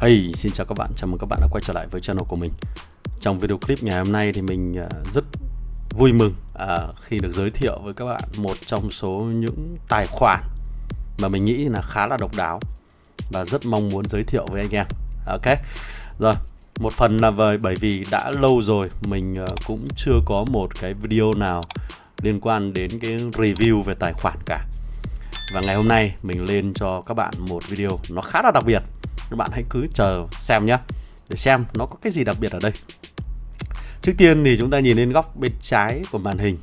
Hey, xin chào các bạn, chào mừng các bạn đã quay trở lại với channel của mình. Trong video clip ngày hôm nay thì mình rất vui mừng khi được giới thiệu với các bạn một trong số những tài khoản mà mình nghĩ là khá là độc đáo và rất mong muốn giới thiệu với anh em. Ok, rồi, một phần là bởi vì đã lâu rồi mình cũng chưa có một cái video nào liên quan đến cái review về tài khoản cả. Và ngày hôm nay mình lên cho các bạn một video nó khá là đặc biệt. Các bạn hãy cứ chờ xem nhé, để xem nó có cái gì đặc biệt ở đây. Trước tiên thì chúng ta nhìn lên góc bên trái của màn hình.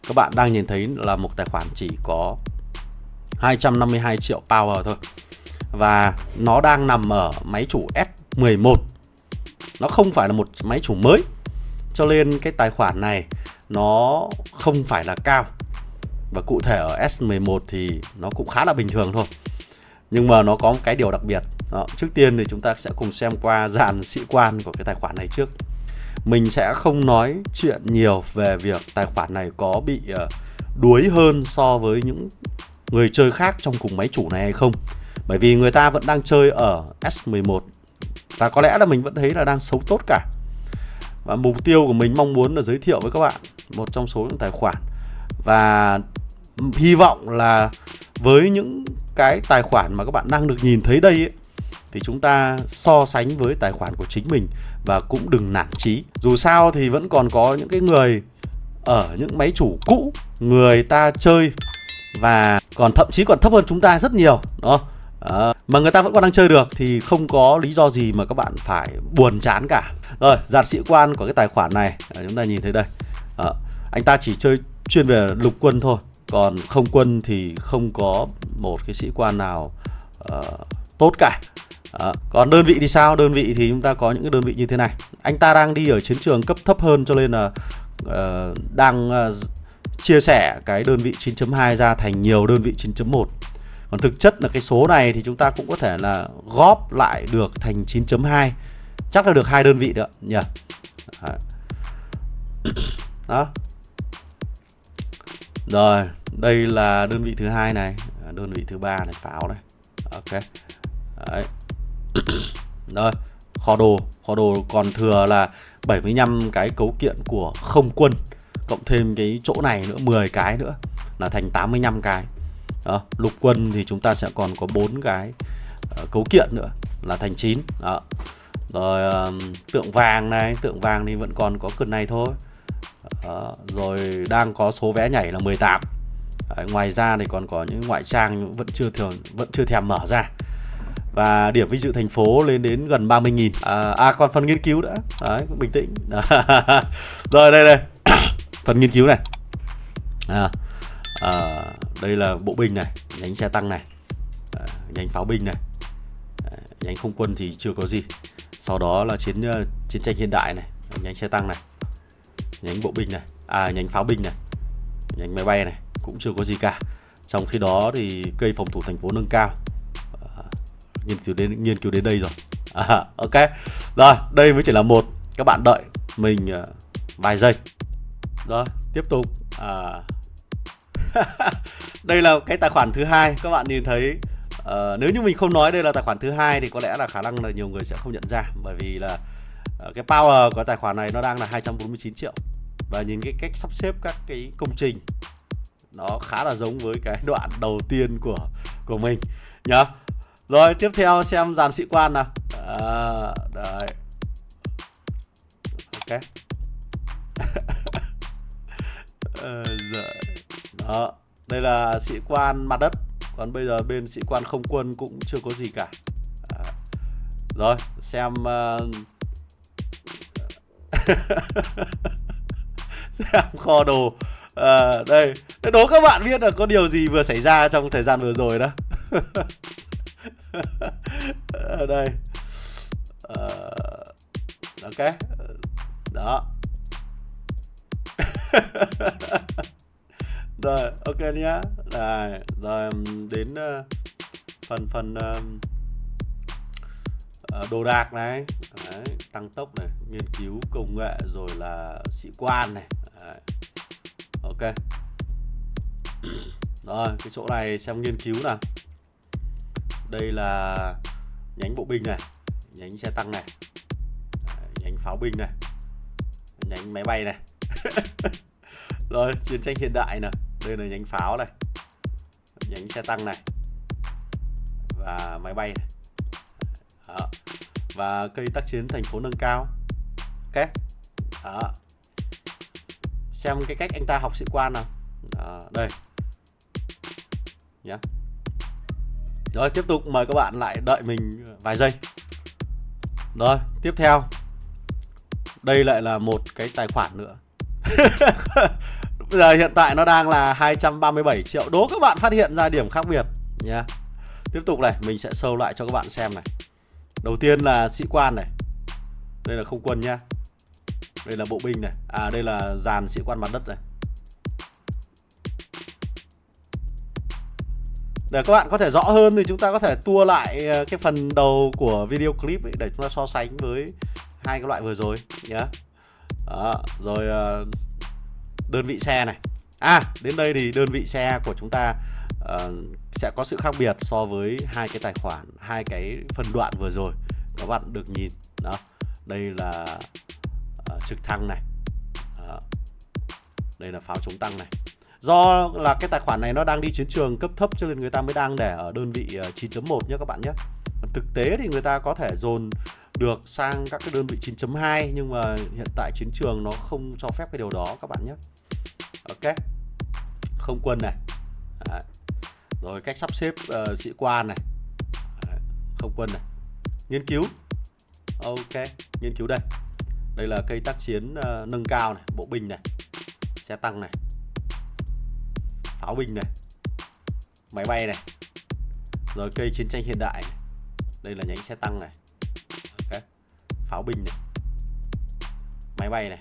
Các bạn đang nhìn thấy là một tài khoản chỉ có 252 triệu power thôi. Và nó đang nằm ở máy chủ S11. Nó không phải là một máy chủ mới, cho nên cái tài khoản này nó không phải là cao. Và cụ thể ở S11 thì nó cũng khá là bình thường thôi. Nhưng mà nó có một cái điều đặc biệt. Đó, trước tiên thì chúng ta sẽ cùng xem qua dàn sĩ quan của cái tài khoản này trước. Mình sẽ không nói chuyện nhiều về việc tài khoản này có bị đuối hơn so với những người chơi khác trong cùng máy chủ này hay không. Bởi vì người ta vẫn đang chơi ở S11 và có lẽ là mình vẫn thấy là đang sống tốt cả. Và mục tiêu của mình mong muốn là giới thiệu với các bạn một trong số những tài khoản. Và hy vọng là với những cái tài khoản mà các bạn đang được nhìn thấy đây ấy, thì chúng ta so sánh với tài khoản của chính mình và cũng đừng nản chí. Dù sao thì vẫn còn có những cái người ở những máy chủ cũ, người ta chơi và thậm chí còn thấp hơn chúng ta rất nhiều đó. Mà người ta vẫn còn đang chơi được thì không có lý do gì mà các bạn phải buồn chán cả. Rồi, dàn sĩ quan của cái tài khoản này chúng ta nhìn thấy đây. Anh ta chỉ chơi chuyên về lục quân thôi, còn không quân thì không có một cái sĩ quan nào tốt cả. Còn đơn vị thì sao? Đơn vị thì chúng ta có những cái đơn vị như thế này. Anh ta đang đi ở chiến trường cấp thấp hơn, cho nên là đang chia sẻ cái đơn vị 9.2 ra thành nhiều đơn vị 9.1. Còn thực chất là cái số này thì chúng ta cũng có thể là góp lại được thành 9.2. Chắc là được 2 đơn vị nữa nhỉ. Đó. Rồi, đây là đơn vị thứ hai này, đơn vị thứ ba này, pháo này. Ok. Đấy. Rồi, kho đồ còn thừa là 75 cái cấu kiện của không quân, cộng thêm cái chỗ này nữa 10 cái nữa là thành 85 cái. Đó, lục quân thì chúng ta sẽ còn có 4 cái cấu kiện nữa là thành 9. Đó. Rồi tượng vàng này, tượng vàng thì vẫn còn có cân này thôi. Đó. Rồi đang có số vé nhảy là 18. Đấy, ngoài ra thì còn có những ngoại trang vẫn chưa thèm mở ra. Và điểm vinh dự thành phố lên đến gần 30.000. Còn phần nghiên cứu nữa. Đấy, bình tĩnh. Rồi đây phần nghiên cứu này. Đây là bộ binh này, nhánh xe tăng này, nhánh pháo binh này, nhánh không quân thì chưa có gì. Sau đó là chiến tranh hiện đại này, nhánh xe tăng này, nhánh bộ binh này, nhánh pháo binh này, nhánh máy bay này cũng chưa có gì cả. Trong khi đó thì cây phòng thủ thành phố nâng cao nghiên cứu đến đây rồi. Ok. Rồi, đây mới chỉ là một. Các bạn đợi mình vài giây. Rồi, tiếp tục. Đây là cái tài khoản thứ hai. Các bạn nhìn thấy nếu như mình không nói đây là tài khoản thứ hai thì có lẽ là khả năng là nhiều người sẽ không nhận ra. Bởi vì là cái power của tài khoản này nó đang là 249 triệu. Và nhìn cái cách sắp xếp các cái công trình nó khá là giống với cái đoạn đầu tiên của mình nhá. Rồi, tiếp theo xem dàn sĩ quan nào. Đấy. Ok. Đó, đây là sĩ quan mặt đất. Còn bây giờ bên sĩ quan không quân cũng chưa có gì cả. Rồi, xem xem kho đồ. Đây, đố các bạn biết là có điều gì vừa xảy ra trong thời gian vừa rồi đó. Ở đây. Ok. Đó. Rồi, ok nhá. Rồi đến phần đồ đạc này. Đấy, tăng tốc này, nghiên cứu công nghệ, rồi là sĩ quan này. Đấy. Ok. Rồi, cái chỗ này xem nghiên cứu nào. Đây là nhánh bộ binh này, nhánh xe tăng này, nhánh pháo binh này, nhánh máy bay này. Rồi chiến tranh hiện đại này, đây là nhánh pháo này, nhánh xe tăng này và máy bay này. Đó. Và cây tác chiến thành phố nâng cao. Ok. Đó. Xem cái cách anh ta học sĩ quan nào. Đây nhé. Rồi tiếp tục mời các bạn lại đợi mình vài giây. Rồi tiếp theo, đây lại là một cái tài khoản nữa. Bây giờ hiện tại nó đang là 237 triệu. Đố các bạn phát hiện ra điểm khác biệt nhé. Tiếp tục này, mình sẽ show lại cho các bạn xem này. Đầu tiên là sĩ quan này. Đây là không quân nhá. Đây là bộ binh này. Đây là dàn sĩ quan mặt đất này. Để các bạn có thể rõ hơn thì chúng ta có thể tua lại cái phần đầu của video clip ấy để chúng ta so sánh với hai cái loại vừa rồi nhé. Rồi đơn vị xe này. Đến đây thì đơn vị xe của chúng ta sẽ có sự khác biệt so với hai cái tài khoản, hai cái phân đoạn vừa rồi. Các bạn được nhìn đó. Đây là trực thăng này. Đây là pháo chống tăng này. Do là cái tài khoản này nó đang đi chiến trường cấp thấp cho nên người ta mới đang để ở đơn vị 9.1 nhé các bạn nhé. Thực tế thì người ta có thể dồn được sang các cái đơn vị 9.2 nhưng mà hiện tại chiến trường nó không cho phép cái điều đó các bạn nhé. Ok. Không quân này. Đấy. Rồi cách sắp xếp sĩ quan này. Đấy. Không quân này. Nghiên cứu. Ok, nghiên cứu đây. Đây là cây tác chiến nâng cao này, bộ binh này, xe tăng này, pháo binh này, máy bay này. Rồi cây chiến tranh hiện đại này. Đây là nhánh xe tăng này. Ok. Pháo binh này, máy bay này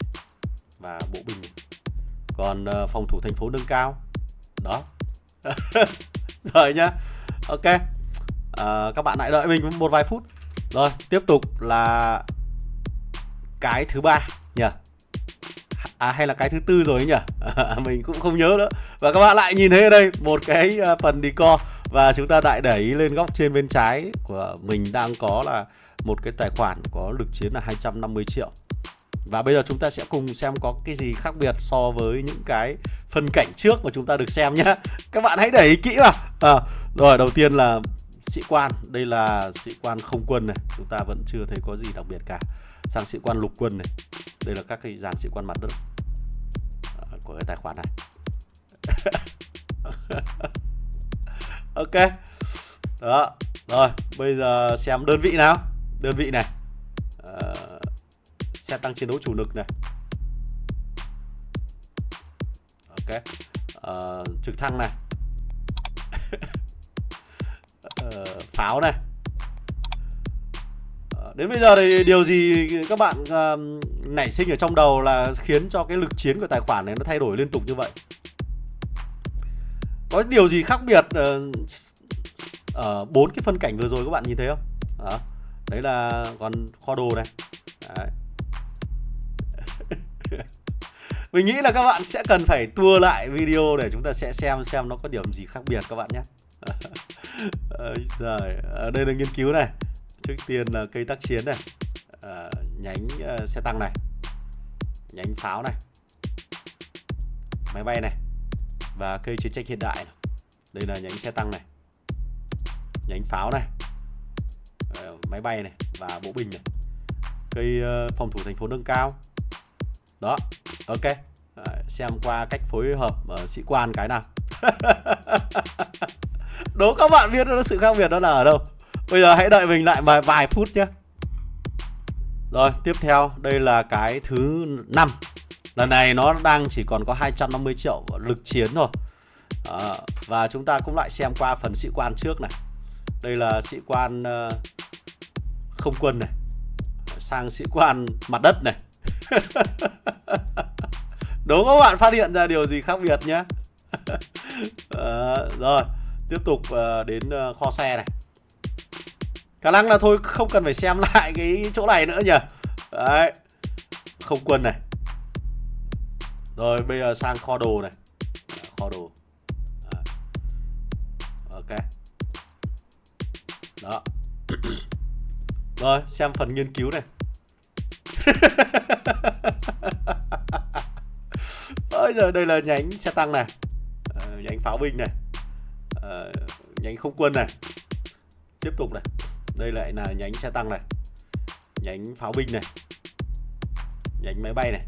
và bộ binh này. Còn phòng thủ thành phố nâng cao. Đó. Rồi nhá. Ok. Các bạn lại đợi mình một vài phút. Rồi tiếp tục là cái thứ ba nhỉ? Hay là cái thứ tư rồi nhỉ? Mình cũng không nhớ nữa. Và các bạn lại nhìn thấy ở đây một cái phần decor. Và chúng ta lại để ý lên góc trên bên trái của mình đang có là một cái tài khoản có lực chiến là 250 triệu. Và bây giờ chúng ta sẽ cùng xem có cái gì khác biệt so với những cái phân cảnh trước mà chúng ta được xem nhé. Các bạn hãy để ý kỹ vào. Rồi đầu tiên là sĩ quan. Đây là sĩ quan không quân này. Chúng ta vẫn chưa thấy có gì đặc biệt cả. Sang sĩ quan lục quân này. Đây là các cái dàn sĩ quan mặt đất của cái tài khoản này. Ok. Đó. Rồi bây giờ xem đơn vị nào. Đơn vị này. Xe tăng chiến đấu chủ lực này. Ok. Trực thăng này. Pháo này. Đến bây giờ thì điều gì các bạn nảy sinh ở trong đầu là khiến cho cái lực chiến của tài khoản này nó thay đổi liên tục như vậy? Có điều gì khác biệt ở 4 cái phân cảnh vừa rồi các bạn nhìn thấy không? Đó. Đấy là còn kho đồ này. Đấy. Mình nghĩ là các bạn sẽ cần phải tua lại video để chúng ta sẽ xem nó có điểm gì khác biệt các bạn nhé. Đây là nghiên cứu này. Trước tiên là cây tác chiến này, nhánh xe tăng này, nhánh pháo này, máy bay này và cây chiến tranh hiện đại này. Đây là nhánh xe tăng này, nhánh pháo này, máy bay này và bộ binh này, cây phòng thủ thành phố nâng cao. Đó, ok. Xem qua cách phối hợp sĩ quan cái nào. Đố các bạn biết nó sự khác biệt đó là ở đâu. Bây giờ hãy đợi mình lại vài phút nhé. Rồi tiếp theo đây là cái thứ 5. Lần này nó đang chỉ còn có 250 triệu lực chiến thôi. Và chúng ta cũng lại xem qua phần sĩ quan trước này. Đây là sĩ quan không quân này. Sang sĩ quan mặt đất này. Đố các bạn phát hiện ra điều gì khác biệt nhé. Rồi tiếp tục đến kho xe này. Khả năng là thôi không cần phải xem lại cái chỗ này nữa nhỉ. Đấy. Không quân này. Rồi bây giờ sang kho đồ này. Kho đồ. Đấy. Ok. Đó. Rồi, xem phần nghiên cứu này. Ôi giời, đây là nhánh xe tăng này, nhánh pháo binh này, nhánh không quân này. Tiếp tục này, đây lại là nhánh xe tăng này, nhánh pháo binh này, nhánh máy bay này.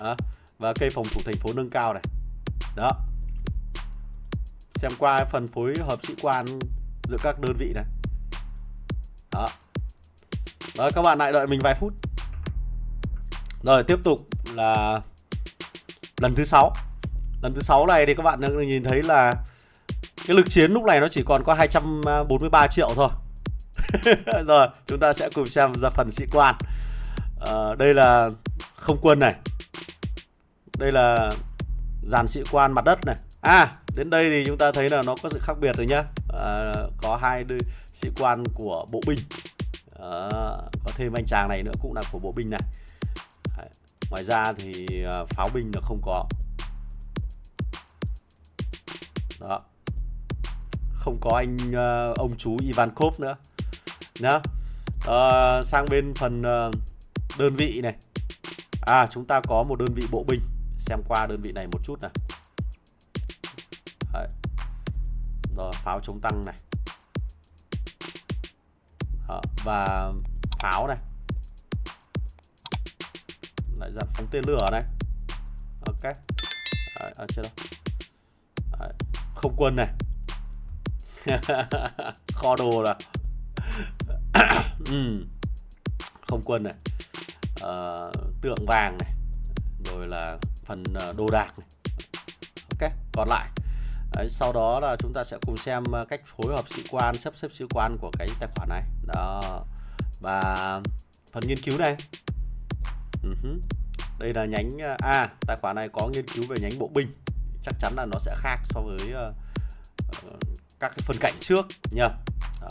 Đó. Và cây phòng thủ thành phố nâng cao này. Đó. Xem qua phần phối hợp sĩ quan giữa các đơn vị này. Đó. Đó, các bạn lại đợi mình vài phút. Rồi tiếp tục là lần thứ 6. Lần thứ 6 này thì các bạn nhìn thấy là cái lực chiến lúc này nó chỉ còn có 243 triệu thôi. Rồi chúng ta sẽ cùng xem ra phần sĩ quan. Đây là không quân này, đây là dàn sĩ quan mặt đất này. Đến đây thì chúng ta thấy là nó có sự khác biệt rồi nhá. Có 2 sĩ quan của bộ binh. Có thêm anh chàng này nữa cũng là của bộ binh này. Ngoài ra thì pháo binh là không có. Đó. Không có anh ông chú Ivankov nữa nhá. Sang bên phần đơn vị này. Chúng ta có một đơn vị bộ binh. Xem qua đơn vị này một chút này. Đấy. Rồi, pháo chống tăng này. Đó. Và pháo này. Lại dàn phóng tên lửa này. Ok. Đấy, chưa đâu. Đấy. Không quân này. Kho đồ là không quân này. Tượng vàng này. Rồi là phần đồ đạc này. Ok, còn lại. Đấy, sau đó là chúng ta sẽ cùng xem cách phối hợp sĩ quan, sắp xếp sĩ quan của cái tài khoản này. Đó. Và phần nghiên cứu này. Đây là nhánh tài khoản này có nghiên cứu về nhánh bộ binh. Chắc chắn là nó sẽ khác so với các cái phân cạnh trước nha.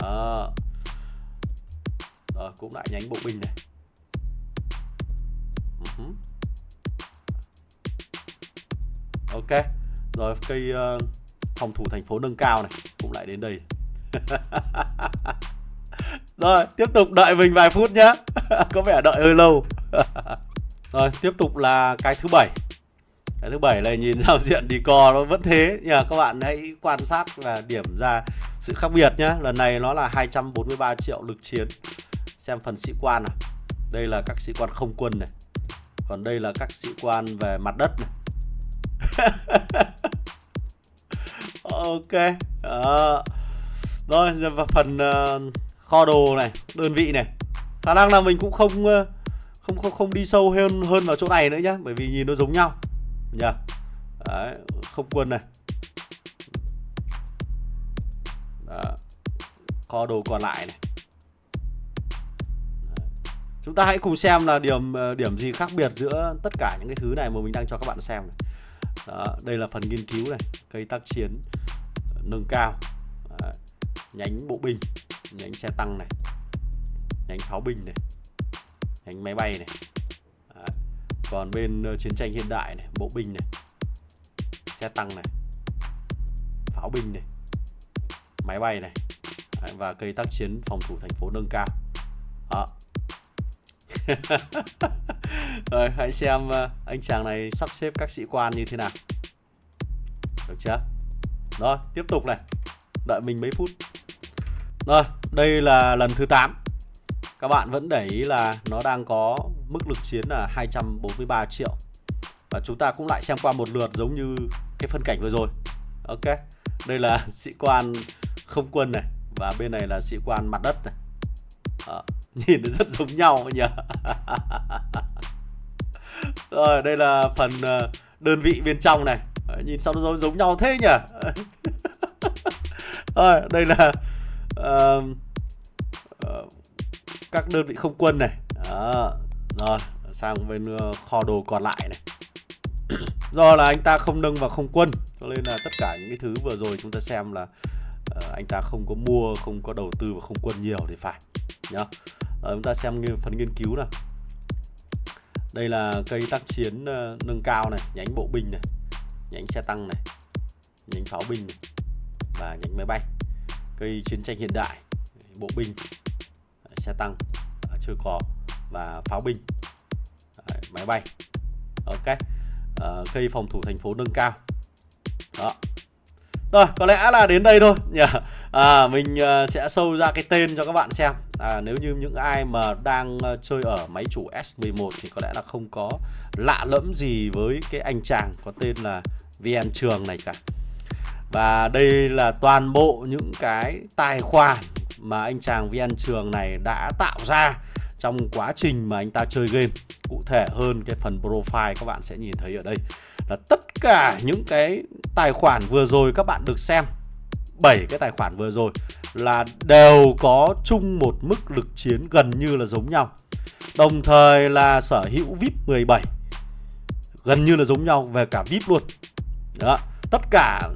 Đó. Rồi cũng lại nhánh bộ binh này. Ok. Rồi cây phòng thủ thành phố nâng cao này cũng lại đến đây. Rồi tiếp tục đợi mình vài phút nhé. Có vẻ đợi hơi lâu. Rồi tiếp tục là cái thứ 7. Cái thứ 7 này nhìn giao diện decor nó vẫn thế nhờ. Các bạn hãy quan sát và điểm ra sự khác biệt nhé. Lần này nó là 243 triệu lực chiến. Xem phần sĩ quan nào. Đây là các sĩ quan không quân này. Còn đây là các sĩ quan về mặt đất này. Ok. Rồi và phần kho đồ này, đơn vị này. Khả năng là mình cũng không đi sâu hơn vào chỗ này nữa nhá, bởi vì nhìn nó giống nhau nhá. Đấy, không quân này. Đó. Kho đồ còn lại này. Đấy. Chúng ta hãy cùng xem là điểm gì khác biệt giữa tất cả những cái thứ này mà mình đang cho các bạn xem này. Đó, đây là phần nghiên cứu này, cây tác chiến nâng cao. Đấy. Nhánh bộ binh, nhánh xe tăng này, nhánh pháo binh này, nhánh máy bay này. Đấy. Còn bên chiến tranh hiện đại này, bộ binh này, xe tăng này, pháo binh này, máy bay này. Đấy. Và cây tác chiến phòng thủ thành phố nâng cao. Đó. Rồi hãy xem anh chàng này sắp xếp các sĩ quan như thế nào. Được chưa? Rồi tiếp tục này. Đợi mình mấy phút. Rồi đây là lần thứ 8. Các bạn vẫn để ý là nó đang có mức lực chiến là 243 triệu. Và chúng ta cũng lại xem qua một lượt giống như cái phân cảnh vừa rồi. Ok. Đây là sĩ quan không quân này. Và bên này là sĩ quan mặt đất này. Đó. Nhìn nó rất giống nhau nhỉ. Rồi đây là phần đơn vị bên trong này. Nhìn sao nó giống nhau thế nhỉ. Rồi đây là các đơn vị không quân này. Đó. Rồi sang bên kho đồ còn lại này. Do là anh ta không nâng vào không quân, cho nên là tất cả những cái thứ vừa rồi chúng ta xem là anh ta không có mua, không có đầu tư vào không quân nhiều thì phải nhá. Chúng ta xem phần nghiên cứu nào. Đây là cây tác chiến nâng cao này, nhánh bộ binh này, nhánh xe tăng này, nhánh pháo binh này, và nhánh máy bay. Cây chiến tranh hiện đại, bộ binh, xe tăng, chơi cò và pháo binh, máy bay. Ok, cây phòng thủ thành phố nâng cao. Đó. Rồi, có lẽ là đến đây thôi nhỉ. Mình sẽ show ra cái tên cho các bạn xem. Nếu như những ai mà đang chơi ở máy chủ S11 thì có lẽ là không có lạ lẫm gì với cái anh chàng có tên là VN Trường này cả. Và đây là toàn bộ những cái tài khoản mà anh chàng VN Trường này đã tạo ra trong quá trình mà anh ta chơi game. Cụ thể hơn, cái phần profile các bạn sẽ nhìn thấy ở đây là tất cả những cái tài khoản vừa rồi các bạn được xem, 7 cái tài khoản vừa rồi là đều có chung một mức lực chiến gần như là giống nhau. Đồng thời là sở hữu VIP 17, gần như là giống nhau về cả VIP luôn. Đó, tất cả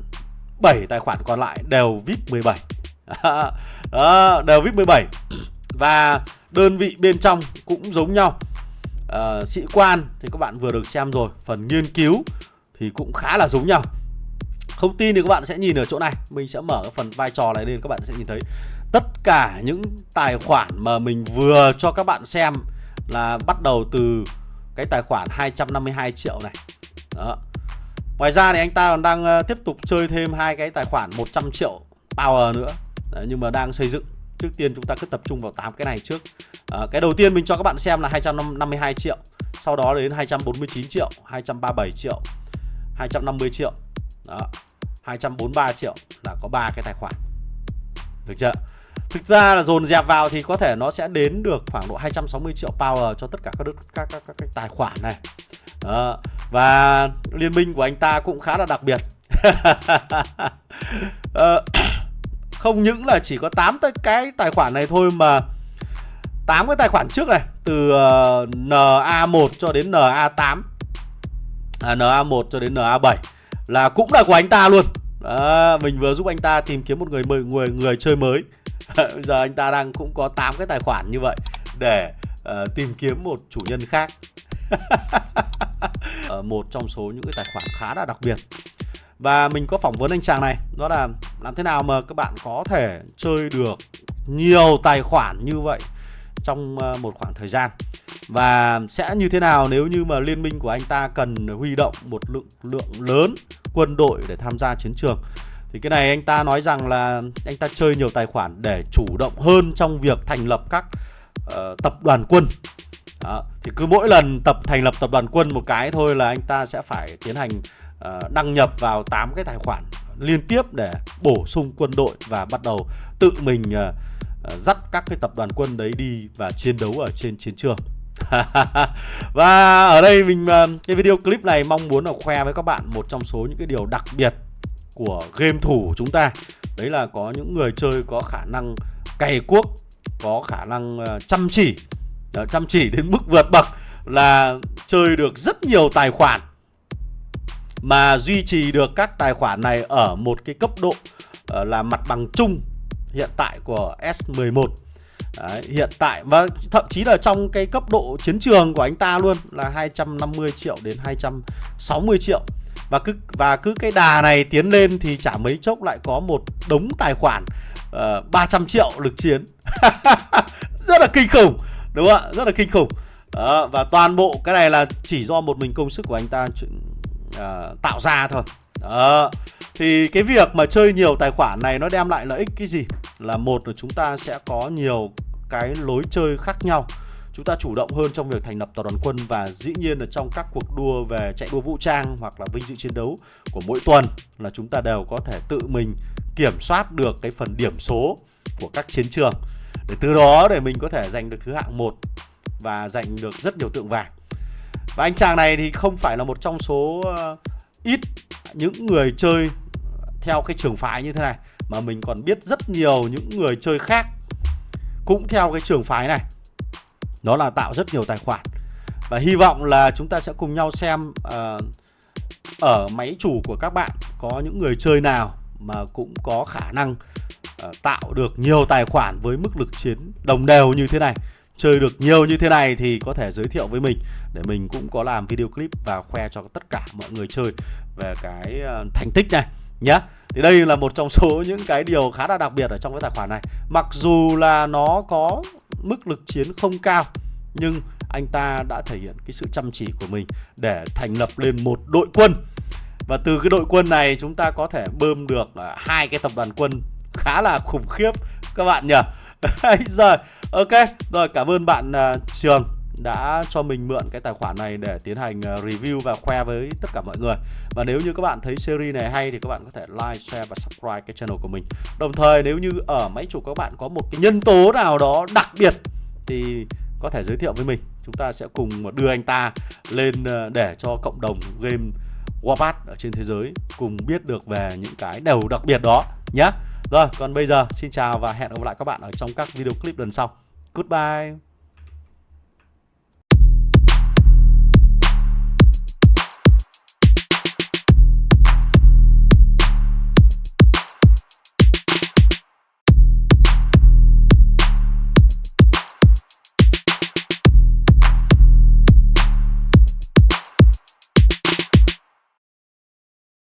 7 tài khoản còn lại đều VIP 17. Đó, đều VIP 17. Và đơn vị bên trong cũng giống nhau. Sĩ quan thì các bạn vừa được xem rồi. Phần nghiên cứu thì cũng khá là giống nhau. Không tin thì các bạn sẽ nhìn ở chỗ này. Mình sẽ mở cái phần vai trò này lên, các bạn sẽ nhìn thấy tất cả những tài khoản mà mình vừa cho các bạn xem là bắt đầu từ cái tài khoản 252 triệu này. Đó. Ngoài ra thì anh ta còn đang tiếp tục chơi thêm 2 cái tài khoản 100 triệu power nữa. Đấy, nhưng mà đang xây dựng. Trước tiên chúng ta cứ tập trung vào 8 cái này trước. Cái đầu tiên mình cho các bạn xem là 252 triệu. Sau đó đến 249 triệu, 237 triệu, 250 triệu. Đó, 243 triệu là có 3 cái tài khoản. Được chưa? Thực ra là dồn dẹp vào thì có thể nó sẽ đến được khoảng độ 260 triệu power cho tất cả các tài khoản này. Đó. Và liên minh của anh ta cũng khá là đặc biệt. Không những là chỉ có 8 cái tài khoản này thôi mà 8 cái tài khoản trước này, từ NA1 cho đến NA8, NA1 cho đến NA7 là cũng là của anh ta luôn. Đó, mình vừa giúp anh ta tìm kiếm một người chơi mới. Bây giờ anh ta đang cũng có 8 cái tài khoản như vậy để tìm kiếm một chủ nhân khác. Một trong số những cái tài khoản khá là đặc biệt. Và mình có phỏng vấn anh chàng này, đó là làm thế nào mà các bạn có thể chơi được nhiều tài khoản như vậy trong một khoảng thời gian. Và sẽ như thế nào nếu như mà liên minh của anh ta cần huy động một lượng lớn quân đội để tham gia chiến trường. Thì cái này anh ta nói rằng là anh ta chơi nhiều tài khoản để chủ động hơn trong việc thành lập các tập đoàn quân. Đó. Thì cứ mỗi lần thành lập tập đoàn quân một cái thôi là anh ta sẽ phải tiến hành đăng nhập vào 8 cái tài khoản liên tiếp để bổ sung quân đội và bắt đầu tự mình dắt các cái tập đoàn quân đấy đi và chiến đấu ở trên chiến trường. Và ở đây mình cái video clip này mong muốn là khoe với các bạn một trong số những cái điều đặc biệt của game thủ chúng ta. Đấy là có những người chơi có khả năng cày cuốc, có khả năng chăm chỉ đến mức vượt bậc, là chơi được rất nhiều tài khoản mà duy trì được các tài khoản này ở một cái cấp độ là mặt bằng chung hiện tại của S11. Đấy, hiện tại và thậm chí là trong cái cấp độ chiến trường của anh ta luôn là 250 triệu đến 260 triệu. Và cứ cái đà này tiến lên thì chả mấy chốc lại có một đống tài khoản 300 triệu lực chiến. Rất là kinh khủng, đúng không ạ? Rất là kinh khủng. Đó, và toàn bộ cái này là chỉ do một mình công sức của anh ta tạo ra thôi. Đó. Thì cái việc mà chơi nhiều tài khoản này nó đem lại lợi ích cái gì? Là một là chúng ta sẽ có nhiều cái lối chơi khác nhau. Chúng ta chủ động hơn trong việc thành lập tập đoàn quân. Và dĩ nhiên là trong các cuộc đua về chạy đua vũ trang hoặc là vinh dự chiến đấu của mỗi tuần là chúng ta đều có thể tự mình kiểm soát được cái phần điểm số của các chiến trường, để từ đó để mình có thể giành được thứ hạng 1 và giành được rất nhiều tượng vàng. Và anh chàng này thì không phải là một trong số ít những người chơi theo cái trường phái như thế này, mà mình còn biết rất nhiều những người chơi khác cũng theo cái trường phái này. Nó là tạo rất nhiều tài khoản. Và hy vọng là chúng ta sẽ cùng nhau xem ở máy chủ của các bạn có những người chơi nào mà cũng có khả năng tạo được nhiều tài khoản với mức lực chiến đồng đều như thế này. Chơi được nhiều như thế này thì có thể giới thiệu với mình, để mình cũng có làm video clip và khoe cho tất cả mọi người chơi về cái thành tích này. nhá. Thì đây là một trong số những cái điều khá là đặc biệt ở trong cái tài khoản này. Mặc dù là nó có mức lực chiến không cao, nhưng anh ta đã thể hiện cái sự chăm chỉ của mình để thành lập lên một đội quân. Và từ cái đội quân này chúng ta có thể bơm được 2 cái tập đoàn quân khá là khủng khiếp các bạn nhỉ. Rồi, ok. Rồi, cảm ơn bạn Trường đã cho mình mượn cái tài khoản này để tiến hành review và khoe với tất cả mọi người. Và nếu như các bạn thấy series này hay thì các bạn có thể like, share và subscribe cái channel của mình. Đồng thời nếu như ở máy chủ các bạn có một cái nhân tố nào đó đặc biệt thì có thể giới thiệu với mình. Chúng ta sẽ cùng đưa anh ta lên để cho cộng đồng game Warpath ở trên thế giới cùng biết được về những cái điều đặc biệt đó nhé. Rồi, còn bây giờ xin chào và hẹn gặp lại các bạn ở trong các video clip lần sau. Goodbye.